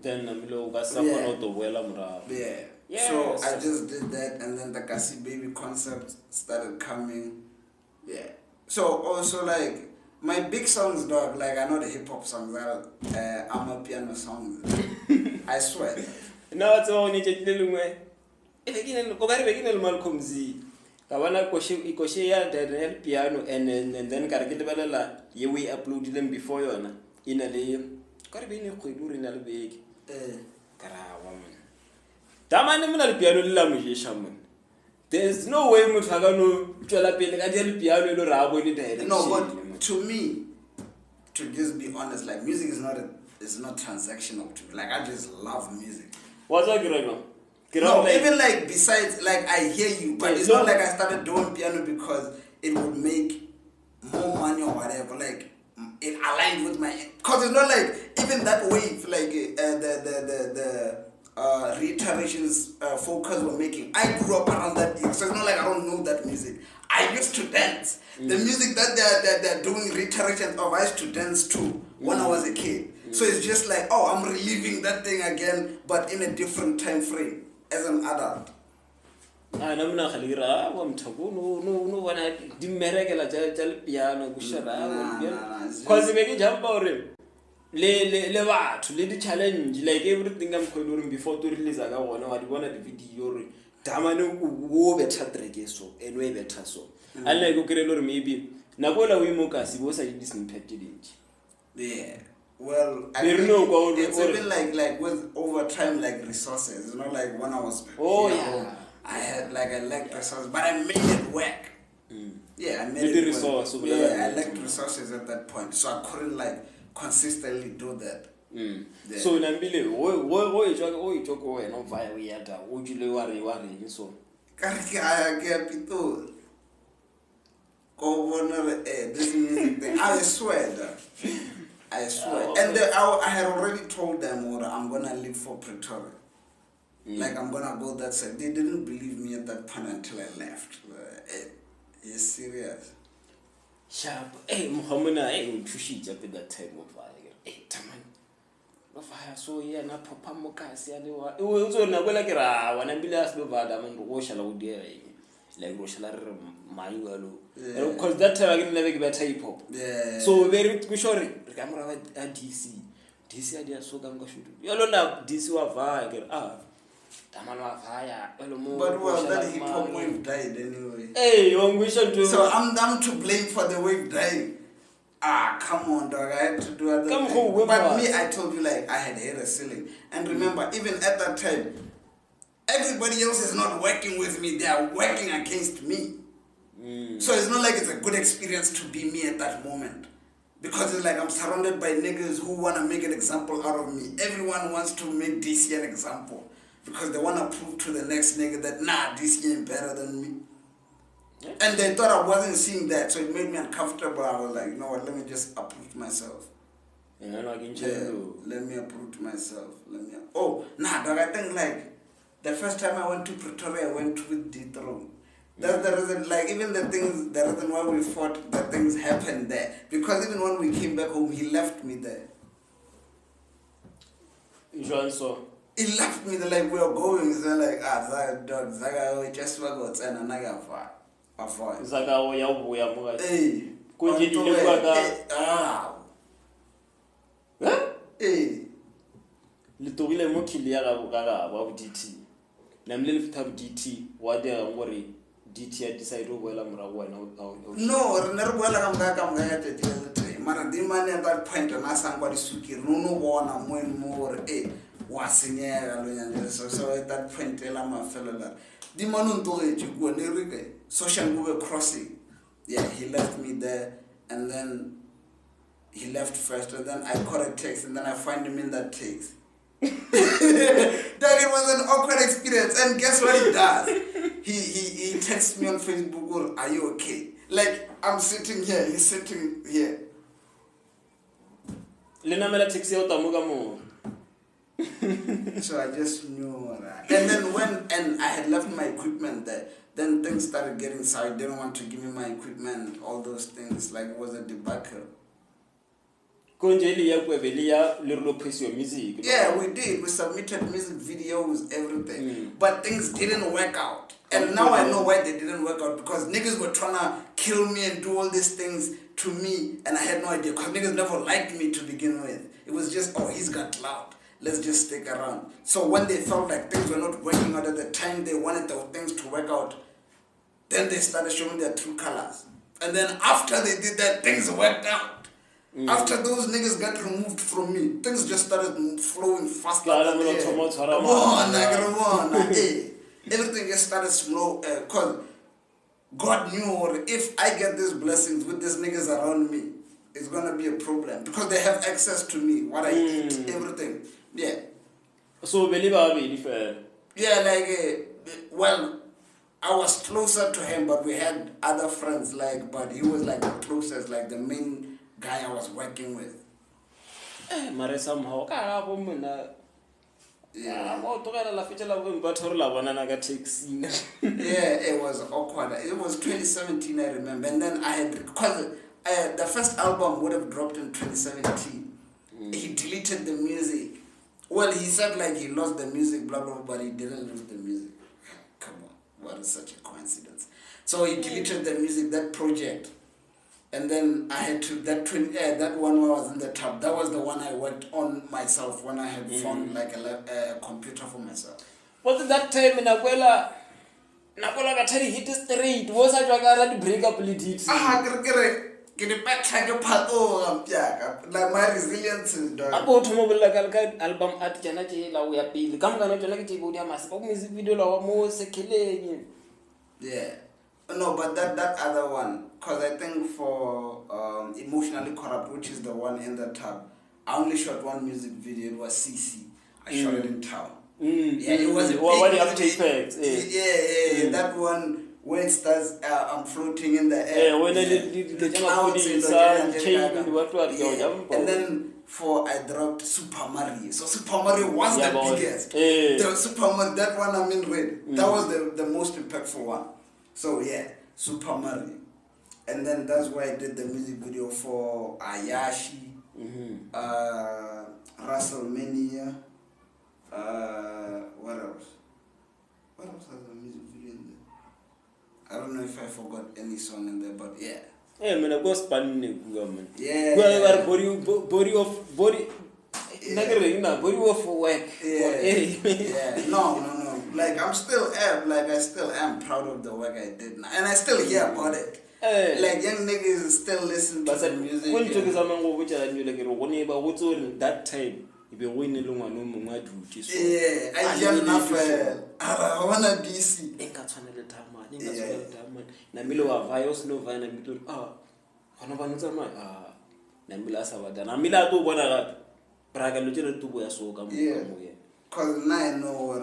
Then So I just did that, and then the Kasi Baby concept started coming. Yeah. So also like, my big songs, dog, like I know the hip hop songs, I'm a piano songs. I swear. No, it's all need to way. If again, go back again, Malcolm Z. Kawana Koshia did piano and then Karagilla, you we uploaded them before you in a day. Caribbean could in a big Kara woman. Taman piano lamu shaman. There's no way Mutagano Jalapin, I tell piano rabo in the No, but to me, to just be honest, like music is not transactional to me. Like I just love music. What's that right now? No, like, even like besides, like I hear you, but it's not like I started doing piano because it would make more money or whatever. Like it aligned with my, because it's not like even that wave, like the reiterations focus were making. I grew up around that year, so it's not like I don't know that music. I used to dance. The music that they're doing reiterations of, I used to dance too when I was a kid. So it's just like, oh, I'm reliving that thing again, but in a different time frame as an adult. I'm not Halira, I'm Tabu, no, when I didn't make piano, because they make it jump out him. Le the challenge, like everything I'm doing before to release, I want to the video. Tamanu wo better so and way better so. And like okay, maybe Nagola we mokas was a disinfected. Yeah. Well, it's even like with over time, like resources. It's not like when I was I had like I lacked resources, but I made it work. Yeah, I made it resource. Yeah, I lacked resources at that point, so I couldn't like consistently do that. Yeah. So Nambile, you talk away no via we had would you worry so. This music thing. I swear that. I swear. And I had already told them I'm gonna live for Pretoria. Like I'm gonna go that side. They didn't believe me at that point until I left. It's serious. Sharp. Hey, Muhammad, hey, Tushi up at that time of fire. Hey, Taman. No fire, so yeah, na papa mokasi. It was on a like when I be asked about them and wash a load there. Like Roshala Manualo. Because that time I didn't never get hip hop. Yeah. So very sorry. The camera at DC. DC idea so ganga shoot. You don't know DC wa fire. Taman wa fire. But well, that hip hop wave died anyway. Hey, we should do. So I'm to blame for the wave dying. Come on, dog. I had to do other things. But me, I told you, like, I had hit a ceiling. And remember, even at that time, everybody else is not working with me. They are working against me. So it's not like it's a good experience to be me at that moment. Because it's like I'm surrounded by niggas who want to make an example out of me. Everyone wants to make DC an example. Because they want to prove to the next nigga that, nah, DC ain't better than me. Yeah. And they thought I wasn't seeing that, so it made me uncomfortable. I was like, you know what, let me just approve myself. Let me approve to myself. Oh, nah, dog, I think like the first time I went to Pretoria, I went with D-Throne. That's the reason, like even the reason why we fought, the things happened there. Because even when we came back home, he left me there. So? He left me there, like we were going, so like, dog, Zaga, just forgot, and another far. Zaga, hey, Little Mokilia about DT. Namely, if have DT, what they are worried. DT had decided well, I'm no, never well, I'm back. I'm at the money at that point, and I somebody suki, no one, I'm more, was in here, so at that point, I'm a fellow that. The man told you go near social move crossing. Yeah, he left me there, and then he left first, and then I got a text, and then I find him in that text. That it was an awkward experience, and guess what he does? He texts me on Facebook, are you okay? Like, I'm sitting here, he's sitting here. So I just knew that. And then and I had left my equipment there, then things started getting so I didn't want to give me my equipment, all those things, like it was a debacle. Music. Yeah, we did. We submitted music videos, everything. But things didn't work out. And now I know why they didn't work out. Because niggas were trying to kill me and do all these things to me. And I had no idea. Because niggas never liked me to begin with. It was just, oh, he's got clout. Let's just stick around. So when they felt like things were not working out at the time they wanted those things to work out, then they started showing their true colors. And then after they did that, things worked out. After those niggas got removed from me, things just started flowing faster. Everything just started slow. Because God knew if I get these blessings with these niggas around me, it's going to be a problem. Because they have access to me, what I eat, everything. Yeah. So, yeah, like, well, I was closer to him, but we had other friends, like, but he was like the closest, like the main guy I was working with. Somehow, yeah, it was awkward. It was 2017, I remember. And then I had, because the first album would have dropped in 2017. He deleted the music. Well, he said like he lost the music, blah, blah, but he didn't lose the music. Come on, what is such a coincidence? So he deleted the music, that project. And then I had to, that one where I was in the tub, that was the one I worked on myself when I had found like a computer for myself. But that time in Nakwela got hit straight. Was I to break up a little? Get it back like a pato, like my resilience is done. About mobile album at Janaji, we are being come to like the music video or more killing. Yeah. No, but that other one, because I think for Emotionally Corrupt, which is the one in the tub, I only shot one music video. It was CC. I shot it in town. Yeah, it was a big After Effects. Yeah. That one where it starts, I'm floating in the air. Yeah, when the clouds and then 4 I dropped Super Mario. So Super Mario was Yeah, the but- biggest. eh. The Super Mario, that one I'm in red. That was the most impactful one. So yeah, Super Mario. And then that's why I did the music video for Ayashi, WrestleMania. What else? What else has a music video in there? I don't know if I forgot any song in there, but yeah. Yeah, man, I go span man. Yeah. Well, body of body. Body of work. Yeah. No. Like I still am proud of the work I did now, and I still hear about it. Like young niggas still listen to the music. When you like that time. If you win along one no yeah, I just enough. I wanna DC. Enga tshwanele tama, enga tshwanele tama. Na milo wa vayos no vaya na milo hona ba ntsha ma na milo sa ba na milo a to bona ga braga lo tsela tubo ya soka mo yeah. Cause now I know what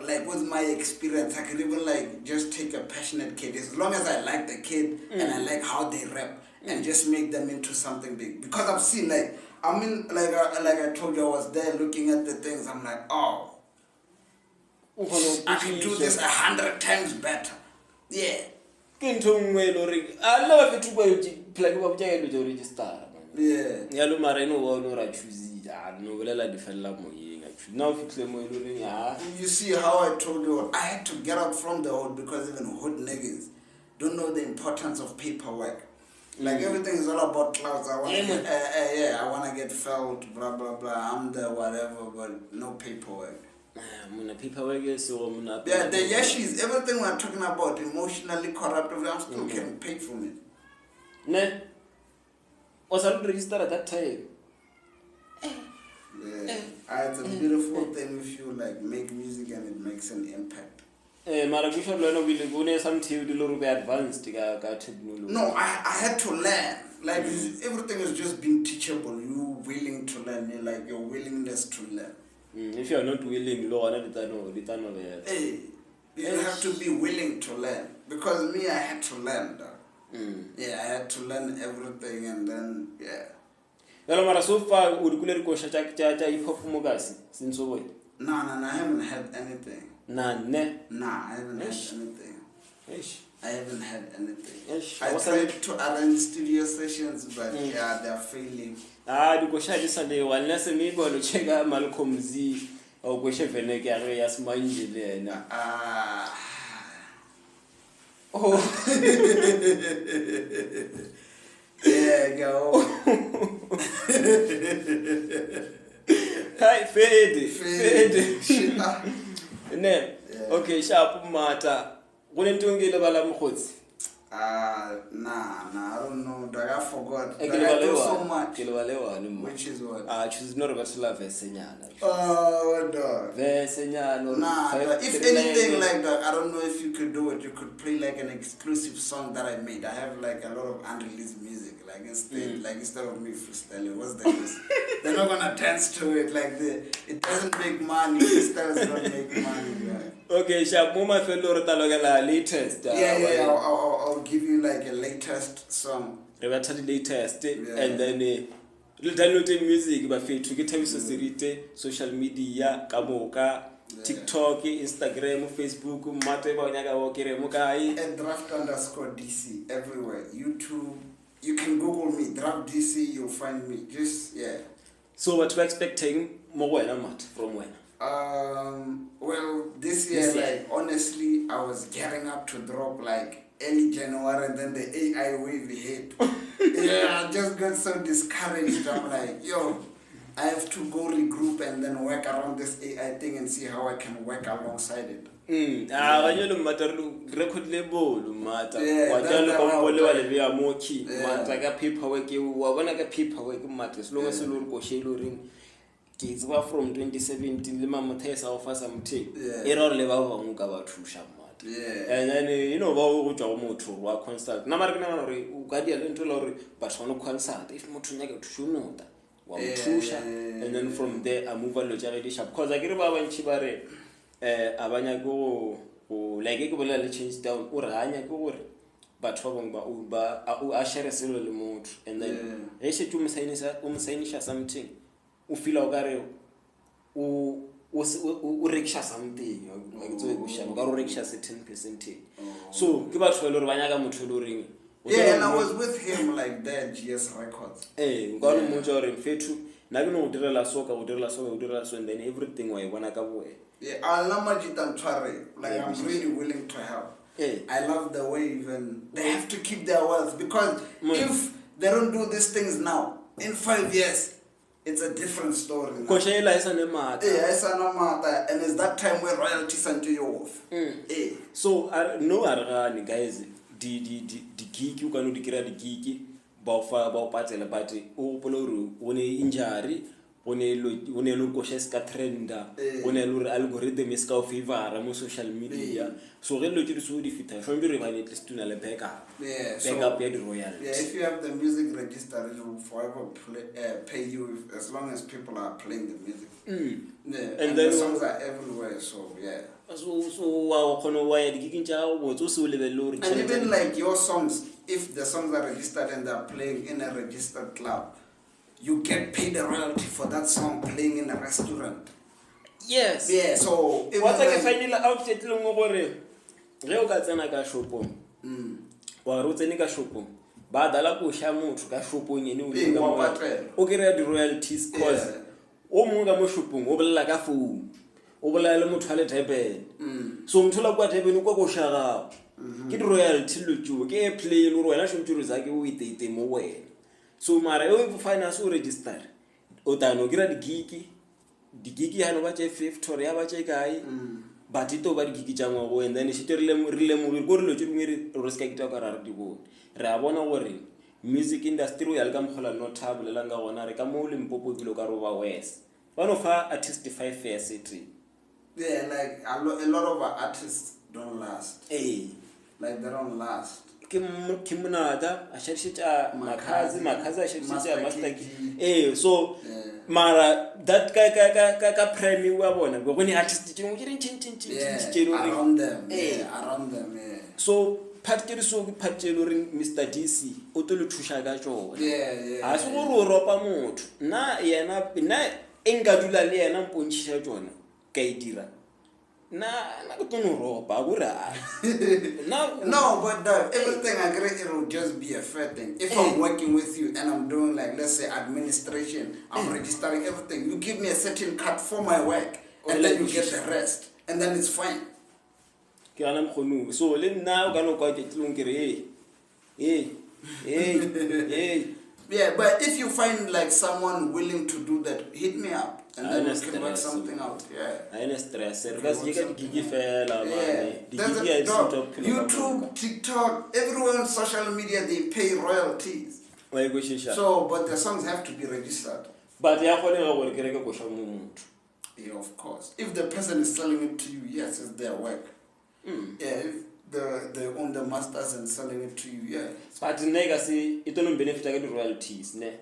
like with my experience, I can even like just take a passionate kid as long as I like the kid and I like how they rap and just make them into something big. Because I've seen like I told you, I was there looking at the things. I'm like, oh, I can do this 100 times better. Yeah. I love it to go register. Yeah. Yalo marino wa no ra choose no belela defella mo yeng actually now fitle mo iloreng you see how I told you I had to get out from the hood because even hood niggas don't know the importance of paperwork. Like everything is all about clouds. I want I want to get felt, blah blah blah. I'm the whatever, but no paperwork. Paperwork is so yeah, the yashis, everything we're talking about, emotionally corrupt. I'm still getting paid from it. Ne, was I registered at that time? Yeah, it's a beautiful thing if you like make music and it makes an impact. Maragusha Lona will go near some tea with a little bit advanced. No, I had to learn. Like everything is just being teachable. You willing to learn, like your willingness to learn. If you are not willing, law and return of it. Hey, you have to be willing to learn. Because me, I had to learn. Yeah, I had to learn everything, and then yeah. Well, so far, would you go shut hip hop Mugasi since away? No, I haven't had anything. Nah, I haven't had anything. I haven't had anything. I was tried to arrange studio sessions, but yeah, they're failing. The question is Sunday, one lesson maybe on check out Malcolm Z or Gosha Venega, as my engineer. Oh. Yeah, go. Hi, fade. Ne, okay, sharp matter. Wouldn't you get a balam hoods? Nah, I don't know. I forgot. I do so much. Which is what? She's not about to love Vesenyana. Oh, what dog? Vesenyana. Nah, if anything like that, I don't know if you could do it. You could play like an exclusive song that I made. I have like a lot of unreleased music. Like instead of me freestyling, what's that? They're not gonna dance to it. Like it doesn't make money. Freestyles don't make money. Right? Okay, Shabuma fellow Talogala latest. Yeah. I'll give you like a latest song. Revitalize latest, and then downloading music, but to get to social media, Kamoka, TikTok, Instagram, Facebook, and draft_DC everywhere. YouTube, you can Google me, draft DC, you'll find me. Just So what we're expecting more from when? Well, this year, like honestly, I was gearing up to drop like early January, and then the AI wave hit. Yeah, I just got so discouraged. I'm like, yo, I have to go regroup and then work around this AI thing and see how I can work alongside it. Record label matter. Paperwork matter. As long as you look kids were from 2017 lima mothesa offer some take error level wa nka ba thusha mata and then ba go tswa mo motho wa consult na mara kana re u ka dia le ntola re ba tshwana consult if motho nya ke thushunuta wa thusha and then from there I move lo jare di sharp because akere ba bantshi ba re abanya go like ke bolela le change down o re hanya ke gore batho ba bang ba a share selo le motho, and then ge shetse o signisha something o feel o kare o rekisha something like tso go shaba ka ro rekisha certain percentage. So ke batho ba le re ba nyaka motho le reng. Yeah, and I was with him like that, GS Records. Nka lo motho re fethu na ke no direla soka and then everything wa bona ka boe. Yeah, I'll like I'm really willing to help. I love the way even they have to keep their wealth, because if they don't do these things now, in 5 years, it's a different story. Yeah, it's no matter, and it's that time where royalties are to you off. So no argani guys, the gig you can do the gig ba patela but o poloro one injury one lo koshes ka trenda one lo algorithm is ka favor mo social media, so re lo tiri so di fita so re ba at least tuna le backup ya di royalty. Yeah, if you have the music registered, it will forever pay you as long as people are playing the music. And the songs are everywhere, so yeah. So wa khono wa ya di kinja o botso se o lebello re. And even like your songs, if the songs are registered and they are playing in a registered club, you get paid a royalty for that song playing in a restaurant. Yes. Yeah, so what's like a final outfit lo mo gore re o ka tsena ka shopong wa ro tsene ka shopong ba dala go sha motho ka shopong ene o le ka o kry di royalties cause o mo ga mo shopong o bolla ka phone o bolla le motho a le Durban, so motho la kwa Durban o kwa go shara ke di royalty lo tjo ke play lo wena shomtshuru za ke o ite mo wena. So mara o finance o register o tano kira di gigi hano ba che 50 or ya ba che kai but ito ba di gigi tjangwa go, and then she rile mo go re lo tshumere ro ska kita ka ra di go re a bona gore music industry ya le ka mkhola no table la nga gona re ka mo le mpopo dilo ka ro ba west one of our artists 5 years it. Yeah, like a lot of our artists don't last. Like they don't last. Kimunada ashirishita makazi ashirishita master. So mara that ka premi wa bona go when artist chin around them. Around them. So patkiri so patelo ring Mr DC o to le thusha ka tsona. A se go ropa motho na yena na enga dula le yena mpontsha tsona ka idira na go tono ropa gura. No, but everything I agree, it will just be a fair thing. If I'm working with you and I'm doing, like, let's say administration, I'm registering everything, you give me a certain cut for my work, and then you get the rest, and then it's fine. So let now gonna quite yeah, but if you find like someone willing to do that, hit me up and then we can work something out. Yeah. I know stress because you get gigi fella. YouTube, TikTok, everywhere on social media they pay royalties. Why go shisha? So, but the songs have to be registered. But yeah, of course. If the person is selling it to you, yes, it's their work. Yeah, if they own the masters and selling it to you, yeah. But nega see it don't benefit the royalties, ne?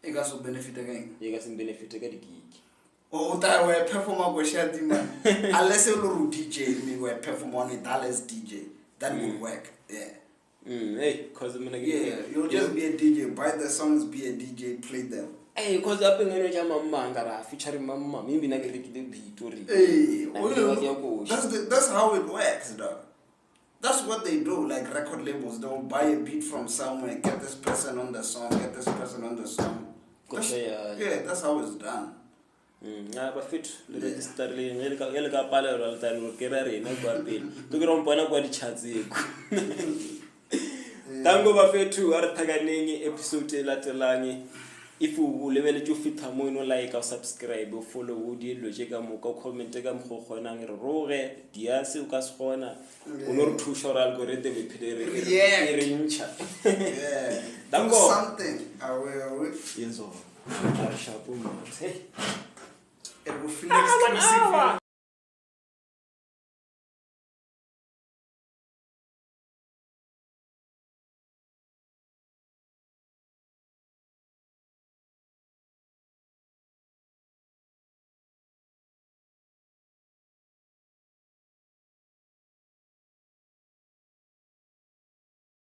You guys will benefit again. You guys will benefit the gig. Oh, that way performer go share the man. Unless you do DJ, me we perform on a Dallas DJ. That would work. Yeah. Hey, cause you'll just be a DJ, buy the songs, be a DJ, play them. Hey, cause up in the manga featuring mama, maybe not get the beat or that's how it works, though. That's what they do, like record labels. They'll buy a beat from somewhere, get this person on the song, get this person on the song. That's how it's done. But fit the register Elga Pala or Kerry, no Guardian. To get on Panaguadi Chazi. Tango Buffet 2 are Taganini episode Latelani. If you will level it, you fit a mono like or subscribe or follow Woody, Logica Moko, comment, Tegam Hohonang, Rogue, Diasukas Hona, Unor Tushor algorithm, yeah. Tango something. I will. Yes, It will feel exclusive.